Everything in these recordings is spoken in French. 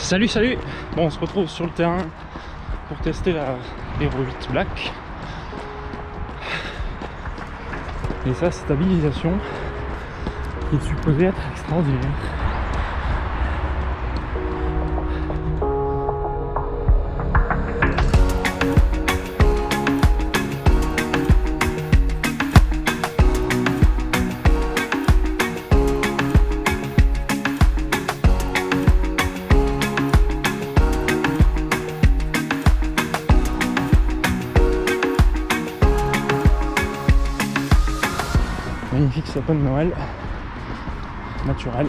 Salut, salut. Bon, on se retrouve sur le terrain pour tester la Hero 8 Black. Et sa stabilisation qui est supposée être extraordinaire. Magnifique sapin de Noël naturel.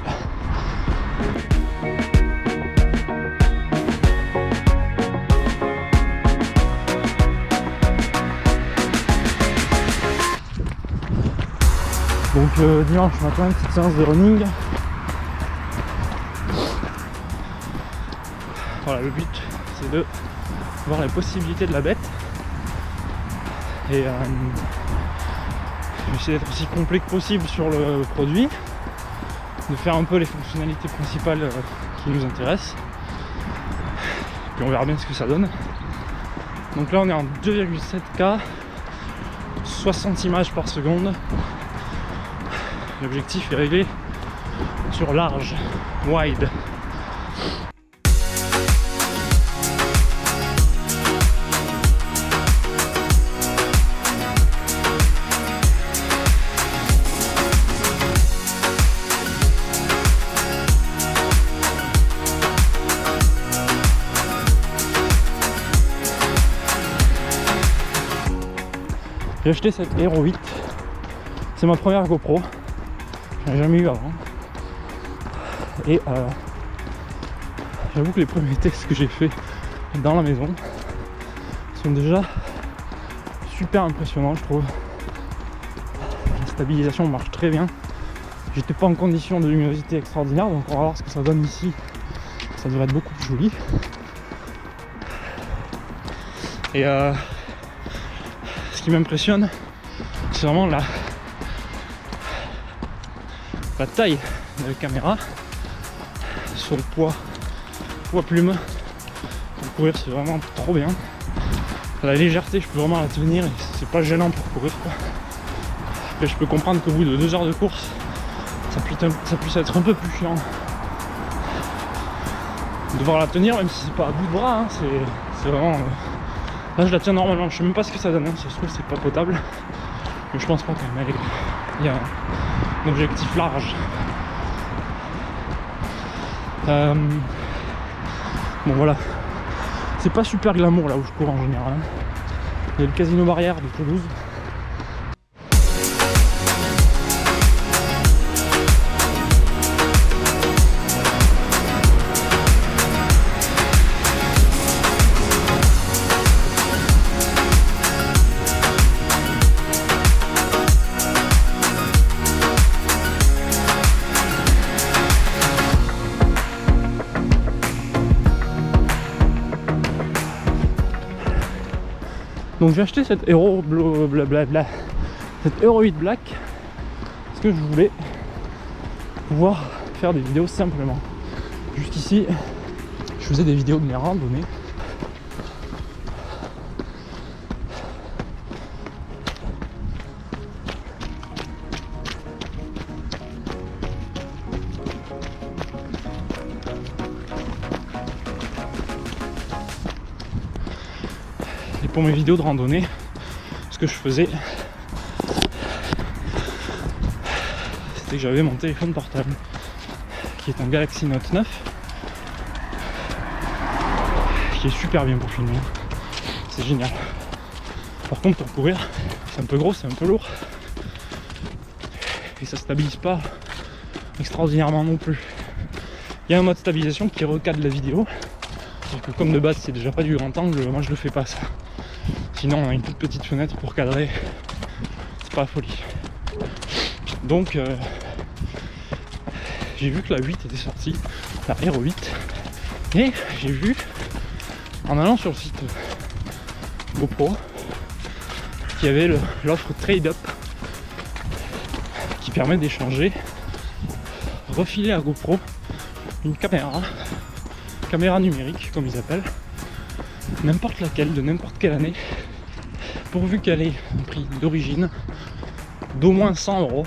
Donc dimanche matin, petite séance de running. Voilà, le but c'est de voir les possibilités de la bête et essayer d'être aussi complet que possible sur le produit, de faire un peu les fonctionnalités principales qui nous intéressent, puis on verra bien ce que ça donne. Donc là on est en 2,7K, 60 images par seconde. L'objectif est réglé sur large, wide. J'ai acheté cette Hero 8, c'est ma première GoPro, j'en ai jamais eu avant. Et j'avoue que les premiers tests que j'ai fait dans la maison sont déjà super impressionnants, je trouve. La stabilisation marche très bien. J'étais pas en condition de luminosité extraordinaire, donc on va voir ce que ça donne ici. Ça devrait être beaucoup plus joli. Et ce qui m'impressionne, c'est vraiment la taille de la caméra, son poids plume. Pour courir, c'est vraiment trop bien. La légèreté, je peux vraiment la tenir et c'est pas gênant pour courir, quoi. Après, je peux comprendre qu'au bout de 2 heures de course, ça puisse être un peu plus chiant de devoir la tenir, même si c'est pas à bout de bras, hein. C'est vraiment... Là je la tiens normalement, je sais même pas ce que ça donne, hein. Ça se trouve c'est pas potable, mais je pense pas quand même. Il y a un objectif large. Bon voilà, c'est pas super glamour là où je cours en général. Il y a le Casino Barrière de Toulouse. Donc j'ai acheté cette Hero cette Hero 8 Black parce que je voulais pouvoir faire des vidéos simplement. Jusqu'ici, je faisais des vidéos de mes randonnées. Et pour mes vidéos de randonnée, ce que je faisais, c'était que j'avais mon téléphone portable qui est un Galaxy Note 9 qui est super bien pour filmer, c'est génial. Par contre pour courir, c'est un peu gros, c'est un peu lourd et ça stabilise pas extraordinairement non plus. Il y a un mode stabilisation qui recadre la vidéo, parce que comme de base c'est déjà pas du grand angle, moi je le fais pas ça. Sinon on a une toute petite fenêtre pour cadrer, c'est pas la folie. Donc j'ai vu que la 8 était sortie, la Hero 8, et j'ai vu en allant sur le site GoPro qu'il y avait l'offre Trade Up qui permet d'échanger, refiler à GoPro une caméra caméra numérique comme ils appellent, n'importe laquelle, de n'importe quelle année, pourvu qu'elle ait un prix d'origine d'au moins 100 €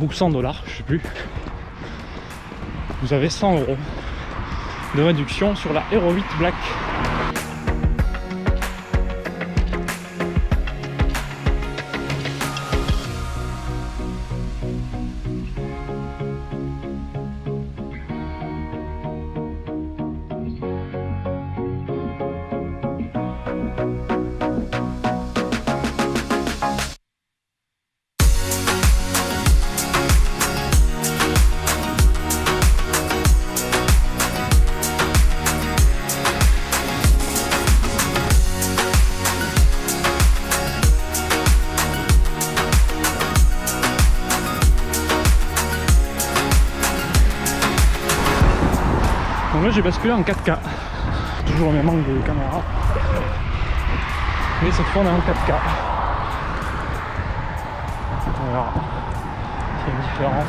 ou 100 $, je sais plus. Vous avez 100 € de réduction sur la Hero 8 Black. Donc là j'ai basculé en 4K, toujours le même angle de caméra, mais cette fois on est en 4K. Voilà, c'est une différence.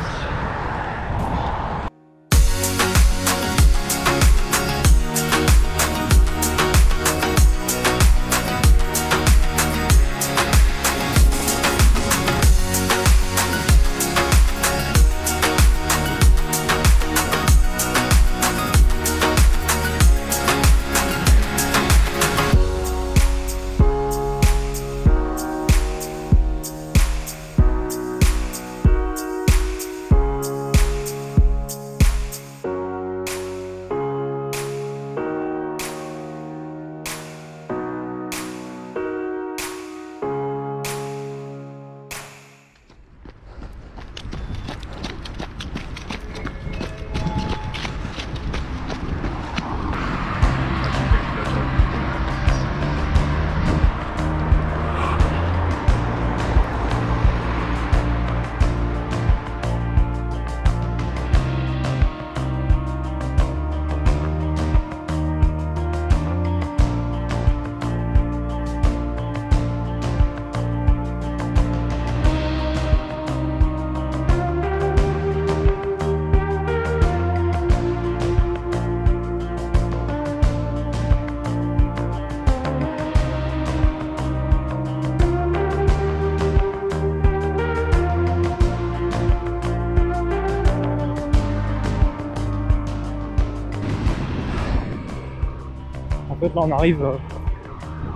En fait là on arrive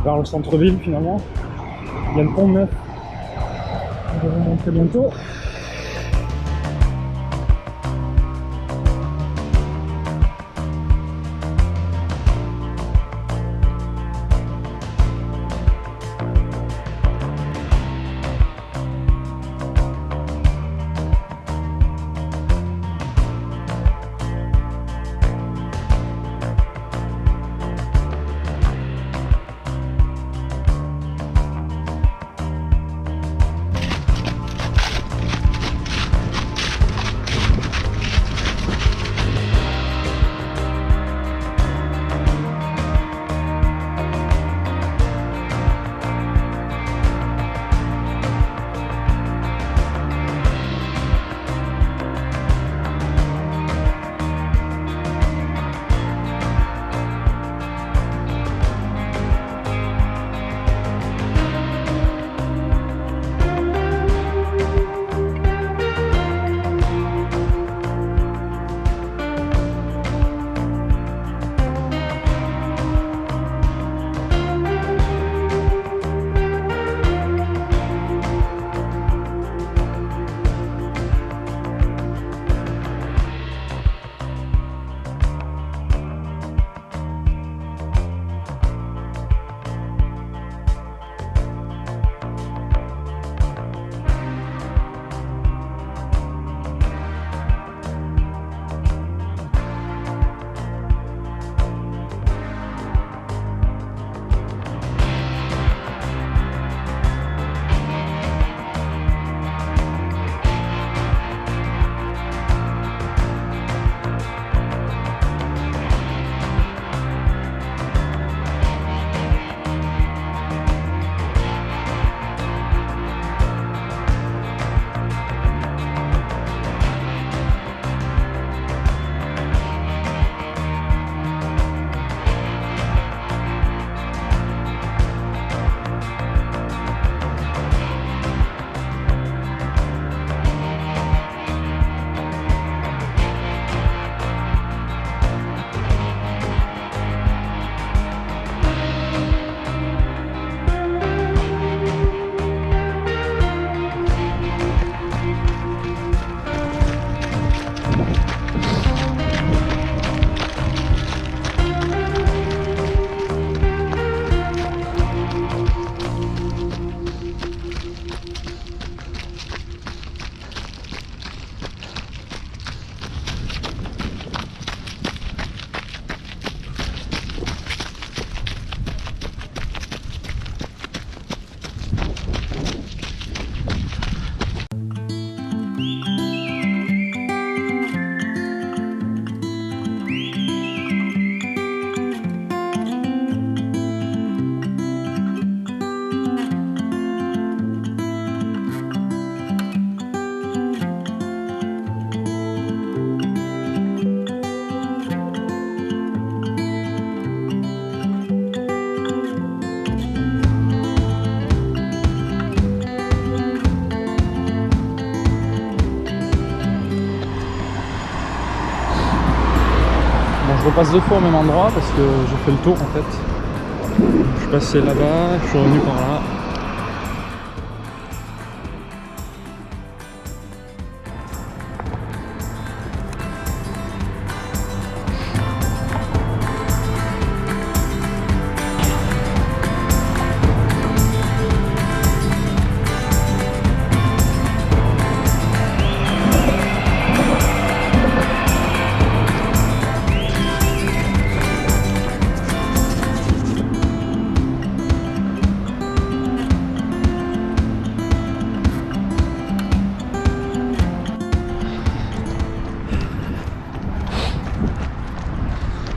vers le centre-ville finalement. Il y a le pont neuf. Je vais vous montrer bientôt. repasse 2 fois au même endroit parce que j'ai fait le tour en fait. Je suis passé là-bas, je suis revenu par là.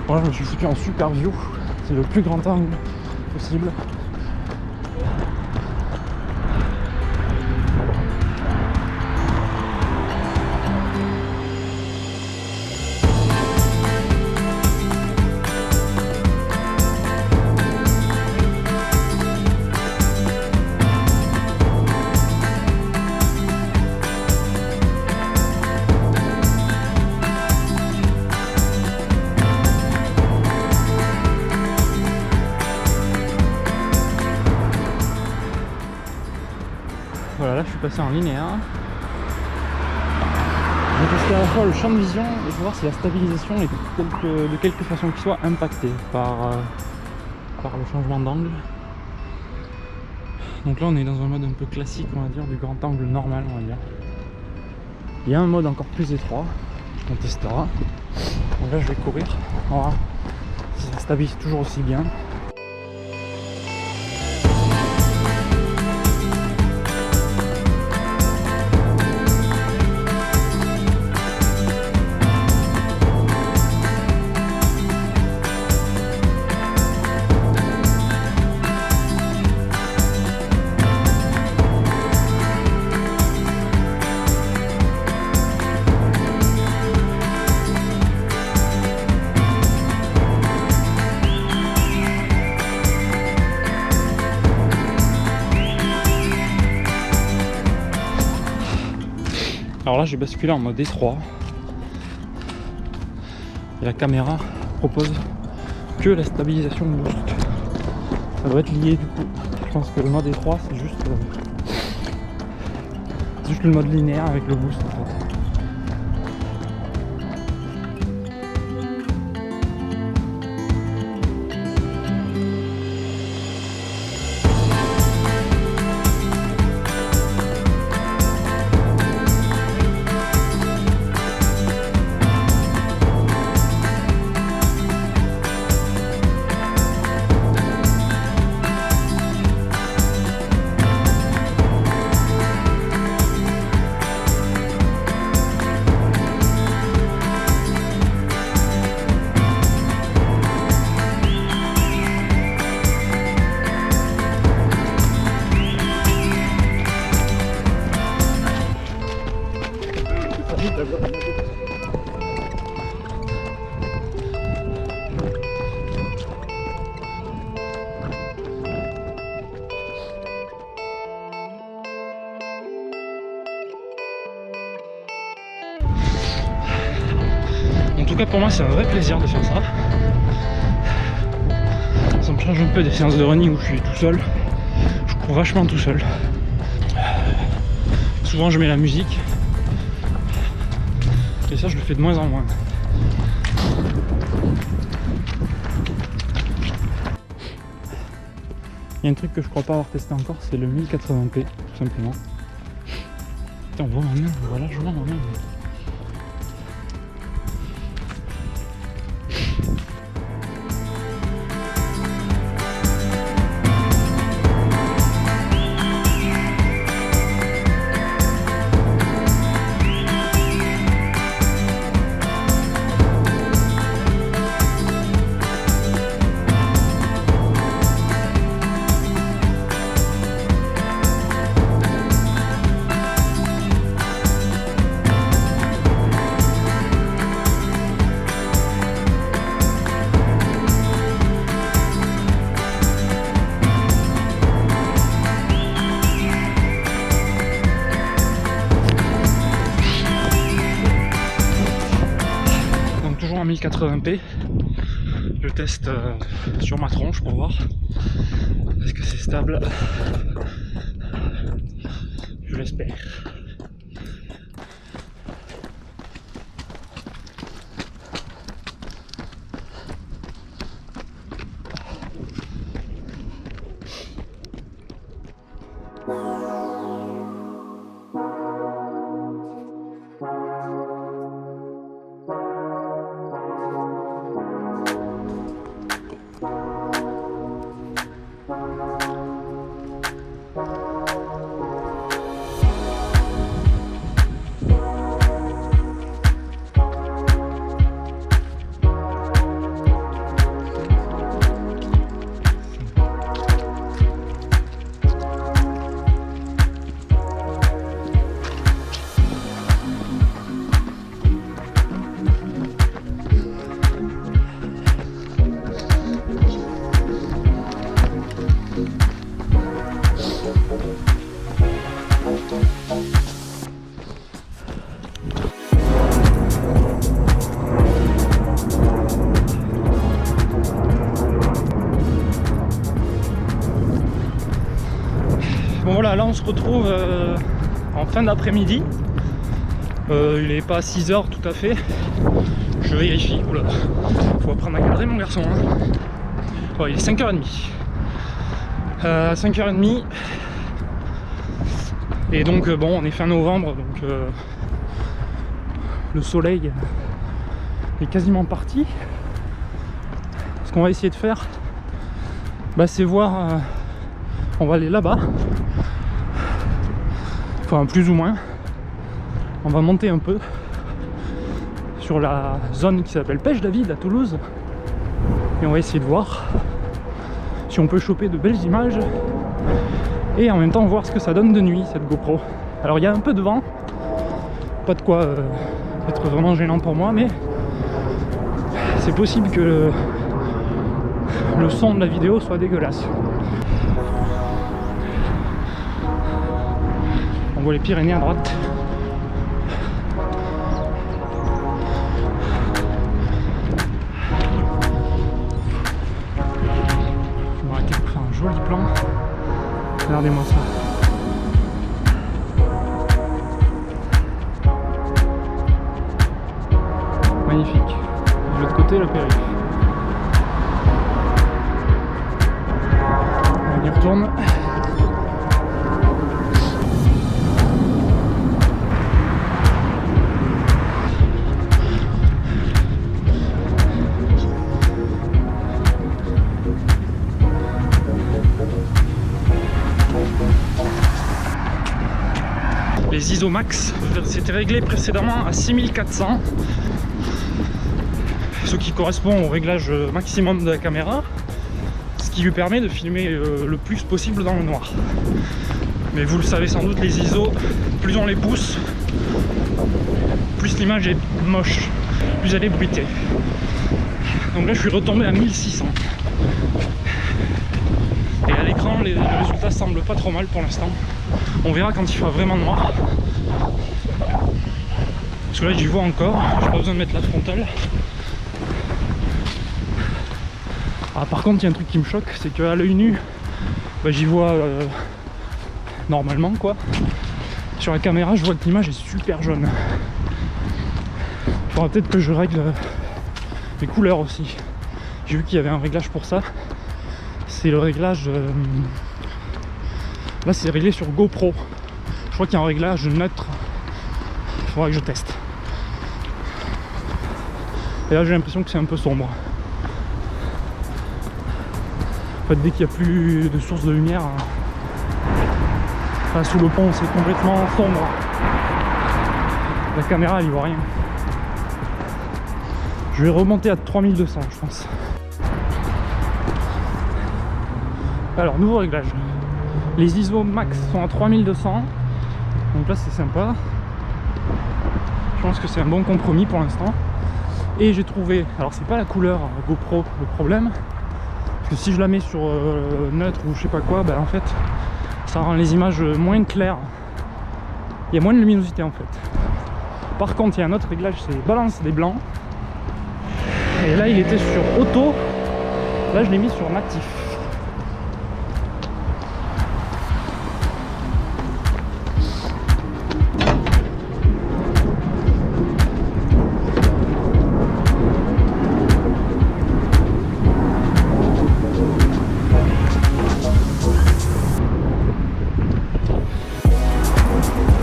Voilà, je me suis foutu en super view, c'est le plus grand angle possible. Voilà, là je suis passé en linéaire. Je vais tester à la fois le champ de vision et voir si la stabilisation est de quelque façon qu'il soit impactée par le changement d'angle. Donc là on est dans un mode un peu classique, on va dire, du grand angle normal, on va dire. Il y a un mode encore plus étroit qu'on testera. Donc là je vais courir, on va voir si ça stabilise toujours aussi bien. Alors là j'ai basculé en mode étroit et la caméra propose que la stabilisation de boost. Ça doit être lié du coup. Je pense que le mode étroit c'est juste le mode linéaire avec le boost en fait. En tout cas pour moi c'est un vrai plaisir de faire ça. Ça me change un peu des séances de running où je suis tout seul. Je cours vachement tout seul. Souvent je mets la musique. Et ça je le fais de moins en moins. Il y a un truc que je crois pas avoir testé encore, c'est le 1080p tout simplement. Putain, on voit ma main, on voit largement ma main. En 1080p teste sur ma tronche pour voir. Est-ce que c'est stable? Je l'espère. Bon voilà, là on se retrouve en fin d'après-midi. Il est pas 6 h tout à fait. Je vérifie. Oula, faut apprendre à cadrer mon garçon. Hein. Oh, il est 5h30. 5h30. Et donc bon, on est fin novembre, donc le soleil est quasiment parti. Ce qu'on va essayer de faire, bah, c'est voir. On va aller là-bas. Enfin, plus ou moins. On va monter un peu sur la zone qui s'appelle Pêche David à Toulouse. Et on va essayer de voir si on peut choper de belles images. Et en même temps voir ce que ça donne de nuit, cette GoPro. Alors il y a un peu de vent. Pas de quoi être vraiment gênant pour moi, mais c'est possible que le son de la vidéo soit dégueulasse. On voit les Pyrénées à droite. Je vais m'arrêter pour faire un joli plan. Regardez-moi ça. Magnifique. De l'autre côté, le périph'. On y retourne. Les ISO max, c'était réglé précédemment à 6400, ce qui correspond au réglage maximum de la caméra, ce qui lui permet de filmer le plus possible dans le noir. Mais vous le savez sans doute, les ISO, plus on les pousse, plus l'image est moche, plus elle est bruitée. Donc là je suis retombé à 1600. Et à l'écran, les résultats semblent pas trop mal pour l'instant. On verra quand il fera vraiment noir. Parce que là j'y vois encore, j'ai pas besoin de mettre la frontale. Ah, par contre il y a un truc qui me choque, c'est qu'à l'œil nu, bah, j'y vois normalement quoi. Sur la caméra je vois que l'image est super jaune. Il faudra peut-être que je règle les couleurs aussi. J'ai vu qu'il y avait un réglage pour ça. C'est le réglage... Là c'est réglé sur GoPro. Je crois qu'il y a un réglage neutre. Il faudra que je teste. Et là j'ai l'impression que c'est un peu sombre. En fait dès qu'il n'y a plus de source de lumière, enfin, sous le pont c'est complètement sombre. La caméra elle y voit rien. Je vais remonter à 3200 je pense. Alors nouveau réglage. Les ISO max sont à 3200. Donc là c'est sympa. Je pense que c'est un bon compromis pour l'instant. Et j'ai trouvé, alors c'est pas la couleur GoPro le problème, parce que si je la mets sur neutre ou je sais pas quoi, ben en fait ça rend les images moins claires. Il y a moins de luminosité en fait. Par contre il y a un autre réglage, c'est balance des blancs. Et là il était sur auto, Là je l'ai mis sur natif.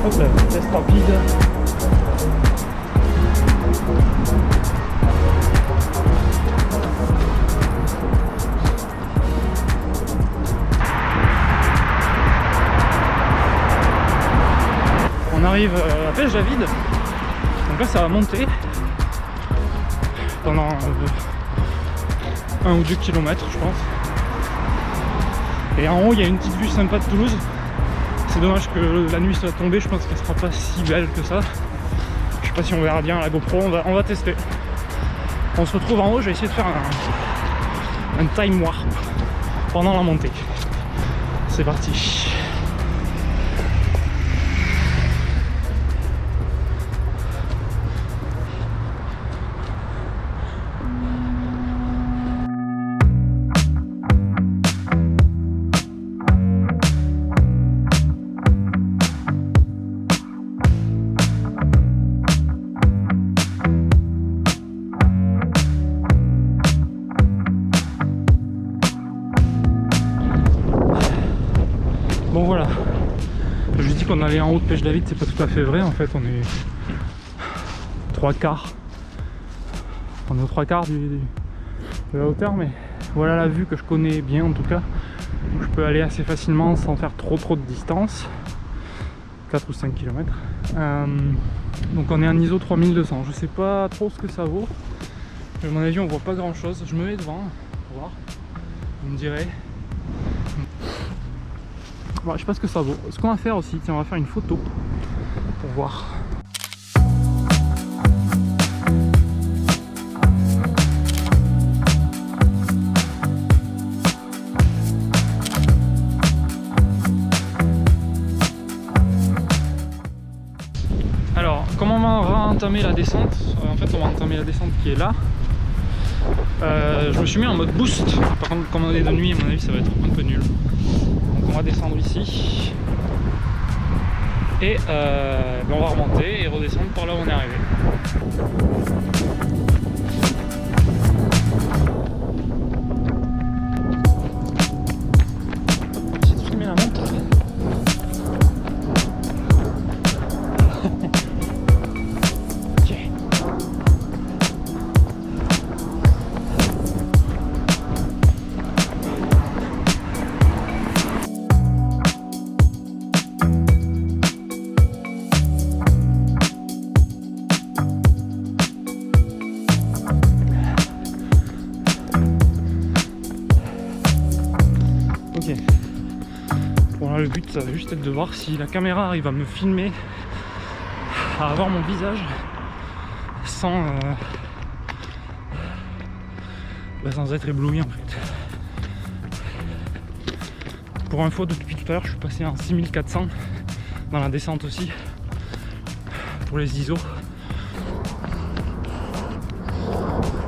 Hop là, test rapide. On arrive à la pêche David. Donc là ça va monter pendant 1 ou 2 km je pense. Et en haut il y a une petite vue sympa de Toulouse. C'est dommage que la nuit soit tombée, je pense qu'elle sera pas si belle que ça. Je sais pas si on verra bien à la GoPro, on va tester. On se retrouve en haut, je vais essayer de faire un time warp pendant la montée. C'est parti. Bon voilà, je dis qu'on allait en haut de Pêche David, c'est pas tout à fait vrai, en fait on est 3/4. On est aux 3/4 de la hauteur, mais voilà la vue que je connais bien en tout cas. Je peux aller assez facilement sans faire trop de distance, 4 ou 5 km. Donc on est en ISO 3200, je sais pas trop ce que ça vaut. À mon avis on voit pas grand chose, je me mets devant pour voir, vous me direz. Bon, je sais pas ce que ça vaut. Ce qu'on va faire aussi, tiens, on va faire une photo pour voir. Alors, comment on va entamer la descente? En fait, on va entamer la descente qui est là. Je me suis mis en mode boost. Par contre, comme on est de nuit, à mon avis, ça va être un peu nul. On va descendre ici et on va remonter et redescendre par là où on est arrivé. J'ai filmé la montre. Ok. Bon là le but ça va juste être de voir si la caméra arrive à me filmer, à avoir mon visage sans être ébloui en fait. Pour info, depuis tout à l'heure je suis passé en 6400 dans la descente aussi pour les ISO.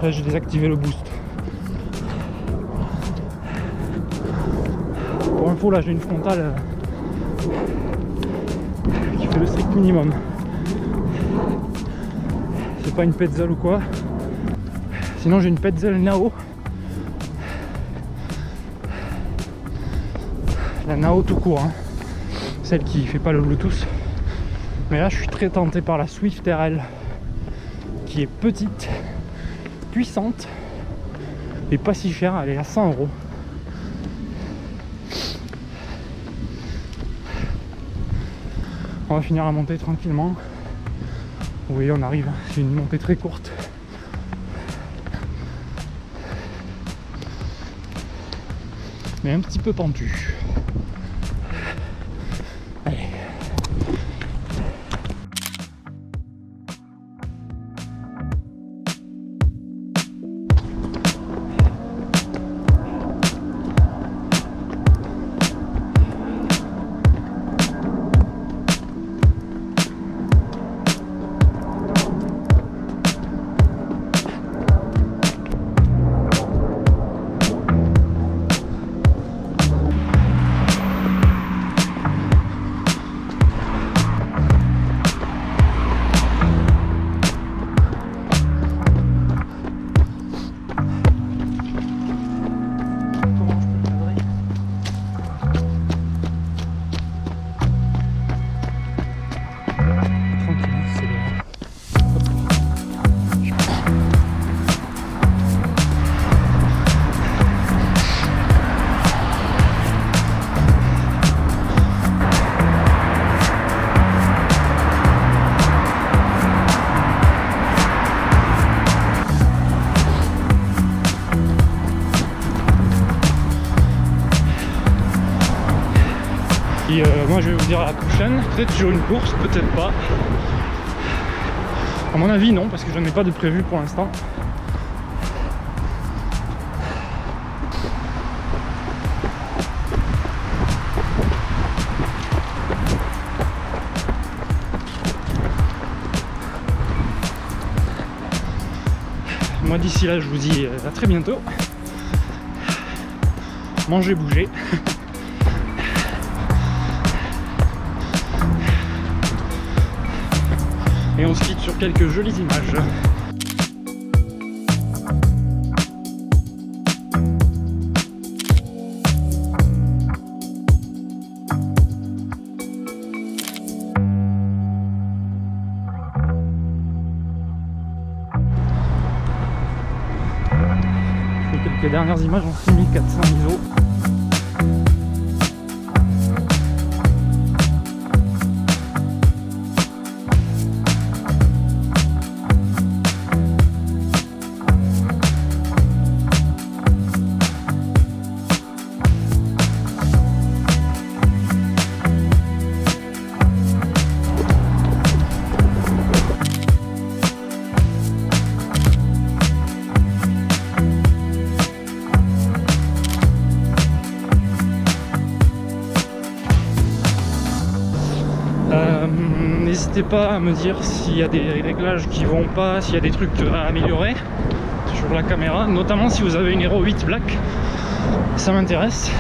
Là j'ai désactivé le boost. Pour info, là j'ai une frontale qui fait le strict minimum. C'est pas une Petzl ou quoi. Sinon j'ai une Petzl Nao. La Nao tout court, hein. Celle qui fait pas le Bluetooth. Mais là je suis très tenté par la Swift RL qui est petite, puissante et pas si chère, elle est à 100 €. On va finir la montée tranquillement. Vous voyez, on arrive, c'est une montée très courte. Mais un petit peu pentue. Allez. Puis moi je vais vous dire à la prochaine, peut-être sur une course, peut-être pas. À mon avis non, parce que je n'en ai pas de prévu pour l'instant. Moi d'ici là je vous dis à très bientôt. Mangez, bougez. Et on se quitte sur quelques jolies images. Les dernières images ont 6400 ISO. N'hésitez pas à me dire s'il y a des réglages qui vont pas, s'il y a des trucs à améliorer sur la caméra, notamment si vous avez une Hero 8 Black, ça m'intéresse.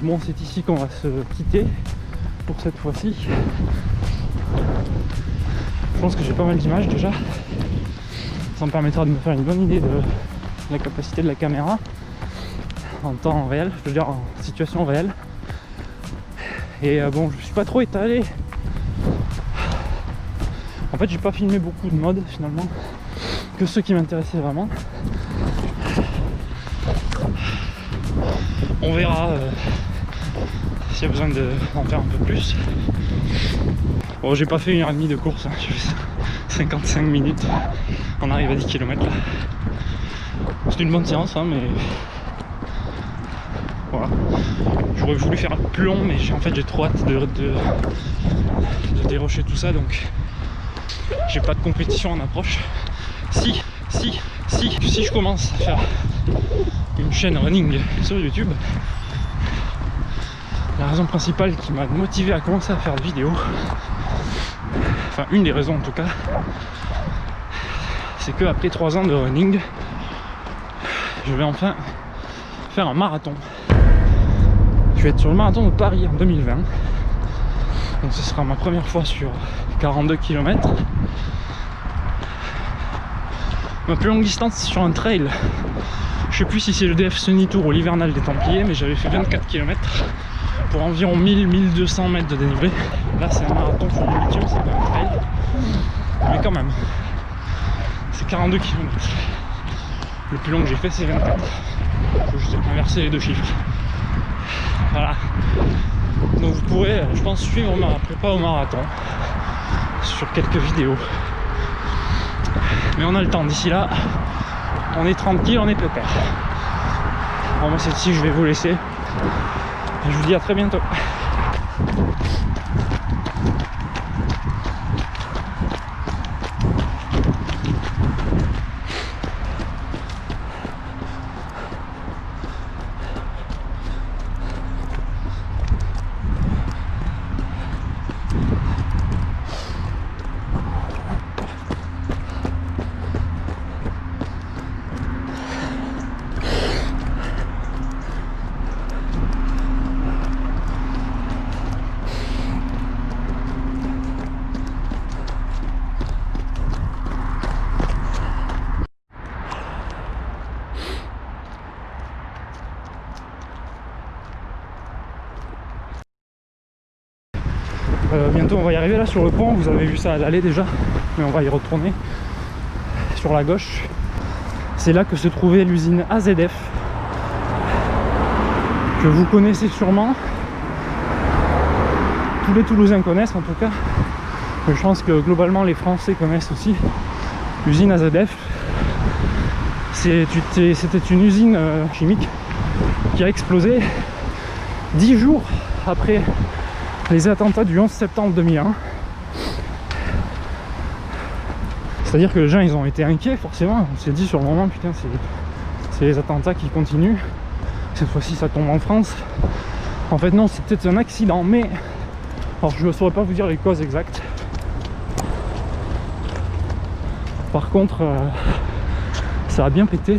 Bon, c'est ici qu'on va se quitter pour cette fois-ci. Je pense que j'ai pas mal d'images déjà. Ça me permettra de me faire une bonne idée de la capacité de la caméra en temps réel, je veux dire en situation réelle. Et bon, je suis pas trop étalé. En fait, j'ai pas filmé beaucoup de modes finalement, que ceux qui m'intéressaient vraiment. On verra s'il y a besoin d'en faire un peu plus. Bon, j'ai pas fait 1h30 de course, hein. J'ai fait 55 minutes. On arrive à 10 km là. C'est une bonne séance, hein, mais voilà. J'aurais voulu faire plus long, mais en fait j'ai trop hâte de dérocher tout ça, donc j'ai pas de compétition en approche. Si je commence à faire une chaîne running sur YouTube, la raison principale qui m'a motivé à commencer à faire des vidéos, enfin une des raisons en tout cas, c'est que après 3 ans de running, je vais enfin faire un marathon. Je vais être sur le marathon de Paris en 2020. Donc ce sera ma première fois sur 42 km. Ma plus longue distance sur un trail. Je sais plus si c'est le DF Sunny Tour ou l'hivernal des Templiers, mais j'avais fait 24 km pour environ 1000-1200 mètres de dénivelé. Là c'est un marathon pour le bitume, c'est pas un trail. Mais quand même, c'est 42 km. Le plus long que j'ai fait c'est 24. Il faut juste inverser les deux chiffres. Voilà. Donc vous pourrez, je pense, suivre ma prépa au marathon sur quelques vidéos. Mais on a le temps d'ici là. On est tranquille, on est pépère. Bon, moi c'est ici que je vais vous laisser. Et je vous dis à très bientôt. Bientôt on va y arriver là sur le pont, vous avez vu ça à l'aller déjà, mais on va y retourner sur la gauche. C'est là que se trouvait l'usine AZF, que vous connaissez sûrement, tous les Toulousains connaissent en tout cas, mais je pense que globalement les Français connaissent aussi l'usine AZF. C'était une usine chimique qui a explosé 10 jours après les attentats du 11 septembre 2001. C'est-à-dire que les gens ils ont été inquiets forcément, on s'est dit sur le moment putain c'est les attentats qui continuent, cette fois-ci ça tombe en France. En fait non, c'est peut-être un accident, mais alors je ne saurais pas vous dire les causes exactes. Par contre ça a bien pété,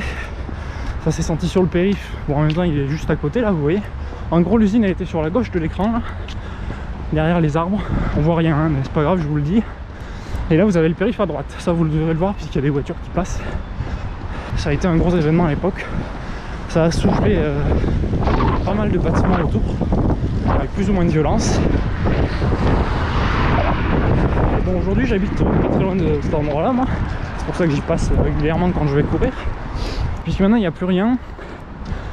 ça s'est senti sur le périph'. Bon, en même temps il est juste à côté là, vous voyez. En gros l'usine elle était sur la gauche de l'écran là, derrière les arbres, on voit rien hein, mais c'est pas grave, je vous le dis. Et là vous avez le périph' à droite, ça vous devrez le voir puisqu'il y a des voitures qui passent. Ça a été un gros événement à l'époque, ça a soufflé pas mal de bâtiments autour, avec plus ou moins de violence. Bon, aujourd'hui j'habite pas très loin de cet endroit là moi, c'est pour ça que j'y passe régulièrement quand je vais courir. Puisque maintenant il n'y a plus rien,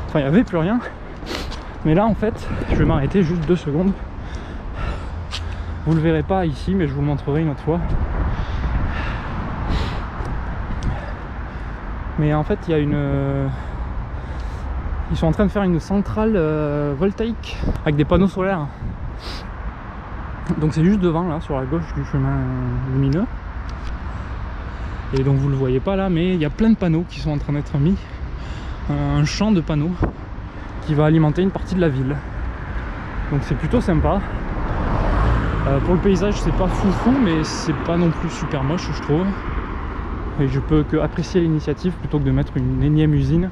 enfin il n'y avait plus rien, mais là en fait je vais m'arrêter juste 2 secondes. Vous le verrez pas ici mais je vous le montrerai une autre fois. Mais en fait il y a ils sont en train de faire une centrale voltaïque avec des panneaux solaires. Donc c'est juste devant là, sur la gauche du chemin lumineux. Et donc vous le voyez pas là, mais il y a plein de panneaux qui sont en train d'être mis. Un champ de panneaux qui va alimenter une partie de la ville. Donc c'est plutôt sympa. Pour le paysage c'est pas foufou, mais c'est pas non plus super moche je trouve. Et je peux que apprécier l'initiative plutôt que de mettre une énième usine.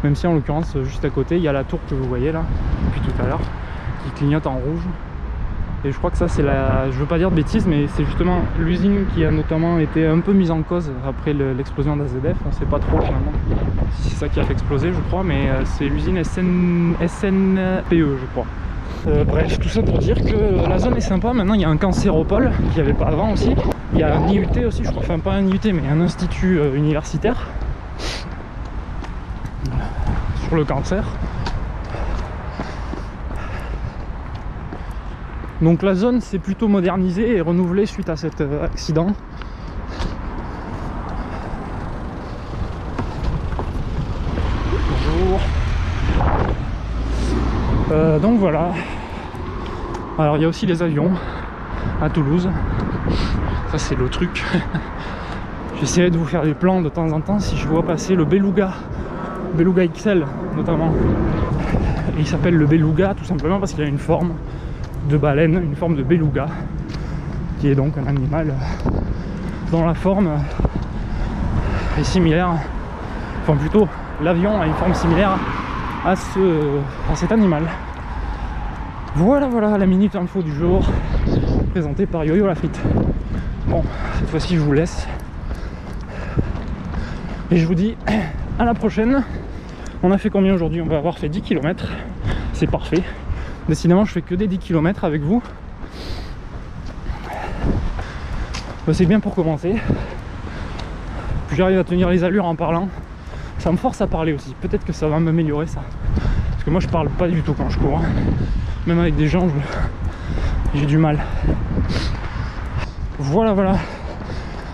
Même si en l'occurrence juste à côté il y a la tour que vous voyez là depuis tout à l'heure qui clignote en rouge. Et je crois que ça c'est je veux pas dire de bêtises, mais c'est justement l'usine qui a notamment été un peu mise en cause après l'explosion d'AZF. On sait pas trop finalement si c'est ça qui a fait exploser je crois, mais c'est l'usine SNPE je crois. Bref, tout ça pour dire que la zone est sympa. Maintenant il y a un cancéropole qu'il n'y avait pas avant aussi. Il y a un IUT aussi je crois, enfin pas un IUT mais un institut universitaire sur le cancer. Donc la zone s'est plutôt modernisée et renouvelée suite à cet accident. Bonjour. Donc voilà. Alors il y a aussi les avions à Toulouse. Ça c'est le truc. J'essaierai de vous faire des plans de temps en temps si je vois passer le Beluga XL notamment. Et il s'appelle le Beluga tout simplement parce qu'il a une forme de baleine, une forme de beluga, qui est donc un animal dont la forme est similaire, enfin plutôt l'avion a une forme similaire à cet animal. Voilà la minute info du jour présentée par Yo-Yo la frite. Bon, cette fois-ci je vous laisse et je vous dis à la prochaine. On a fait combien aujourd'hui? On va avoir fait 10 km, c'est parfait. Décidément je fais que des 10 km avec vous. C'est bien pour commencer. Puis j'arrive à tenir les allures en parlant. Ça me force à parler aussi. Peut-être que ça va m'améliorer ça. Parce que moi je parle pas du tout quand je cours. Même avec des gens j'ai du mal. Voilà.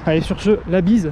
Allez sur ce, la bise.